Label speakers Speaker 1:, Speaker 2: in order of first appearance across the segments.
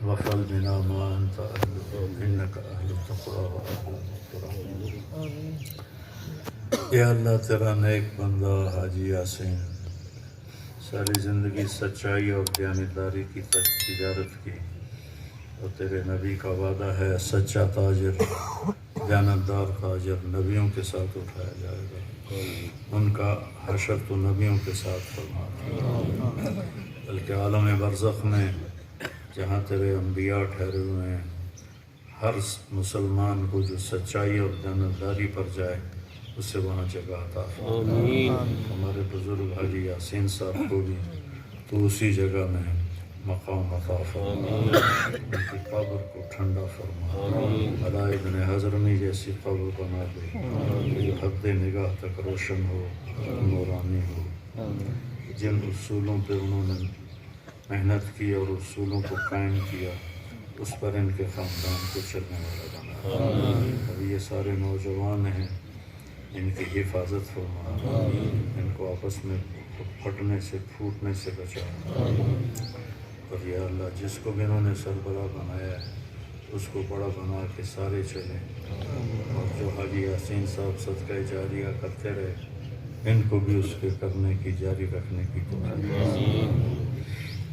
Speaker 1: وفعل بنا ما أنت أهله إنك أهل التقوى وأهل المغفرة۔ یا اللہ تیرا نیک بندہ حاجی یاسین ساری زندگی سچائی اور دیانتداری کی تجارت کی، اور تیرے نبی کا وعدہ ہے سچا تاجر دیانتدار تاجر نبیوں کے ساتھ اٹھایا جائے گا، ان کا حشر تو نبیوں کے ساتھ فرما، بلکہ عالم برزخ میں جہاں تیرے انبیاء ٹھہرے ہوئے ہیں، ہر مسلمان کو جو سچائی اور دیانتداری پر جائے اسے وہاں جگہ عطا فرما۔ ہمارے بزرگ حاجی یاسین صاحب کو بھی تو اسی جگہ میں مقام عطا فرما، ان کی قبر کو ٹھنڈا فرما، علاء ابن حضرمی جیسی قبر بنا دے جو حد نگاہ تک روشن ہو، نورانی ہو، جن اصولوں پہ انہوں نے محنت کی اور اصولوں کو قائم کیا اس پر ان کے خاندان کو چلنے والا بنا۔ اب یہ سارے نوجوان ہیں، ان کی حفاظت فرما، ان کو آپس میں پھٹنے سے پھوٹنے سے بچا، اور یا اللہ جس کو بھی انہوں نے سربراہ بنایا ہے اس کو بڑا بنا کے سارے چلیں، اور جو حاجی یاسین صاحب صدقہ جاریہ کرتے رہے ان کو بھی اس کے کرنے کی جاری رکھنے کی توفیق،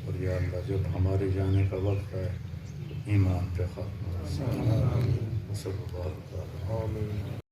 Speaker 1: اور یا اللہ جب ہمارے جانے کا وقت ہے ایمان پہ خاتمہ، صلی اللہ علیہ وسلم۔